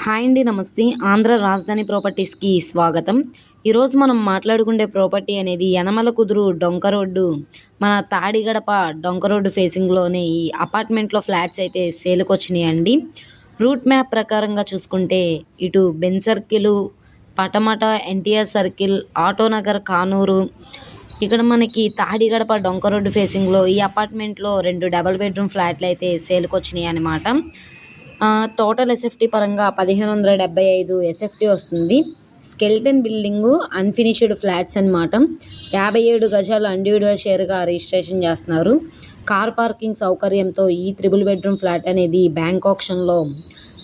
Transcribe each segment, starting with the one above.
Hi అండి, నమస్తే. ఆంధ్ర రాజధాని ప్రాపర్టీస్కి స్వాగతం. ఈరోజు మనం మాట్లాడుకునే ప్రాపర్టీ అనేది యనమల కుదురు డొంక రోడ్డు, మన తాడిగడప డొంక రోడ్డు ఫేసింగ్లోనే ఈ అపార్ట్మెంట్లో ఫ్లాట్స్ అయితే సేల్కి వచ్చినాయండి. రూట్ మ్యాప్ ప్రకారంగా చూసుకుంటే ఇటు Ben circle, Patamata, NTR circle, Autonagar, Kanuru, ఇక్కడ మనకి తాడిగడప డొంక రోడ్డు ఫేసింగ్లో ఈ అపార్ట్మెంట్లో 2 డబల్ బెడ్రూమ్ ఫ్లాట్లు అయితే సేల్కి వచ్చినాయి అన్నమాట. టోటల్ ఎస్ఎఫ్టీ పరంగా 1575 ఎస్ఎఫ్టీ వస్తుంది. స్కెల్టన్ బిల్డింగు, అన్ఫినిష్డ్ ఫ్లాట్స్ అనమాట. 57 గజాలు ఇండివిడ్యువల్ షేర్గా రిజిస్ట్రేషన్ చేస్తున్నారు. కార్ పార్కింగ్ సౌకర్యంతో ఈ 3 బెడ్రూమ్ ఫ్లాట్ అనేది బ్యాంక్ ఆప్షన్లో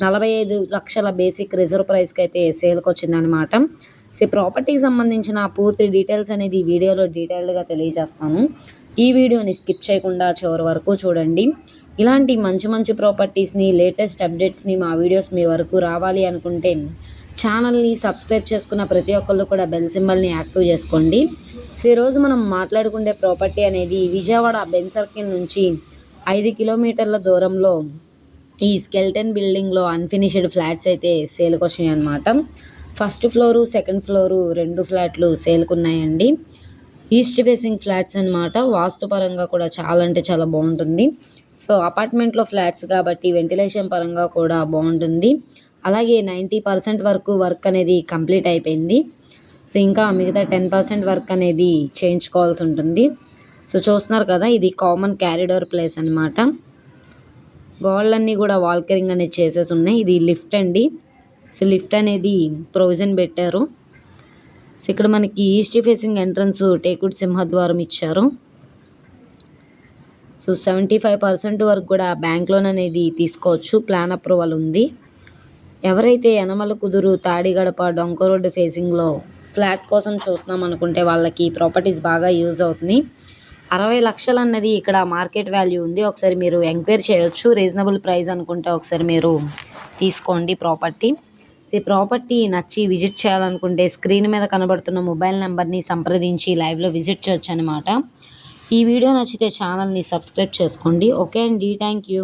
45 లక్షల బేసిక్ రిజర్వ్ ప్రైస్కి అయితే సేల్కి వచ్చిందనమాట. సో ప్రాపర్టీకి సంబంధించిన పూర్తి డీటెయిల్స్ అనేది వీడియోలో డీటెయిల్డ్గా తెలియజేస్తాను. ఈ వీడియోని స్కిప్ చేయకుండా చివరి వరకు చూడండి. ఇలాంటి మంచి మంచి ప్రాపర్టీస్ని, లేటెస్ట్ అప్డేట్స్ని, మా వీడియోస్ మీ వరకు రావాలి అనుకుంటే ఛానల్ని సబ్స్క్రైబ్ చేసుకున్న ప్రతి ఒక్కళ్ళు కూడా బెల్ సింబల్ని యాక్టివ్ చేసుకోండి. సో ఈరోజు మనం మాట్లాడుకునే ప్రాపర్టీ అనేది విజయవాడ బెన్ సర్కిల్ నుంచి 5 కిలోమీటర్ల దూరంలో ఈ స్కెల్టన్ బిల్డింగ్లో అన్ఫినిష్డ్ ఫ్లాట్స్ అయితే సేల్కి వచ్చినాయి అనమాట. ఫస్ట్ ఫ్లోరు, సెకండ్ ఫ్లోరు 2 ఫ్లాట్లు సేల్కి ఉన్నాయండి. ఈస్ట్ ఫేసింగ్ ఫ్లాట్స్ అనమాట. వాస్తుపరంగా కూడా చాలా అంటే చాలా బాగుంటుంది. సో అపార్ట్మెంట్లో ఫ్లాట్స్ కాబట్టి వెంటిలేషన్ పరంగా కూడా బాగుంటుంది. అలాగే 90% వరకు వర్క్ అనేది కంప్లీట్ అయిపోయింది. సో ఇంకా మిగతా 10% వర్క్ అనేది చేయించుకోవాల్సి ఉంటుంది. సో చూస్తున్నారు కదా, ఇది కామన్ క్యారిడోర్ ప్లేస్ అనమాట. గోడలన్నీ కూడా వాల్కరింగ్ అనేది చేసేసి ఉన్నాయి. ఇది లిఫ్ట్ అండి. సో లిఫ్ట్ అనేది ప్రొవిజన్ పెట్టారు. సో ఇక్కడ మనకి ఈస్ట్ ఫేసింగ్ ఎంట్రన్స్ టేకుడ్ సింహద్వారం ఇచ్చారు. సో 75% వరకు కూడా బ్యాంక్ లోన్ అనేది తీసుకోవచ్చు. ప్లాన్ అప్రూవల్ ఉంది. ఎవరైతే యనమల కుదురు, తాడిగడప డొంక రోడ్డు ఫేసింగ్లో ఫ్లాట్ కోసం చూస్తున్నాం అనుకుంటే వాళ్ళకి ప్రాపర్టీస్ బాగా యూజ్ అవుతుంది. 60 లక్షలు అన్నది ఇక్కడ మార్కెట్ వాల్యూ ఉంది. ఒకసారి మీరు ఎంక్వైరీ చేయొచ్చు. రీజనబుల్ ప్రైస్ అనుకుంటే ఒకసారి మీరు తీసుకోండి ప్రాపర్టీ. సో ఈ ప్రాపర్టీ నచ్చి విజిట్ చేయాలనుకుంటే స్క్రీన్ మీద కనబడుతున్న మొబైల్ నెంబర్ని సంప్రదించి లైవ్లో విజిట్ చేయొచ్చు అనమాట. ఈ వీడియో నచ్చితే ఛానల్ని సబ్స్క్రైబ్ చేసుకోండి. ఓకే అండి, థ్యాంక్ యూ.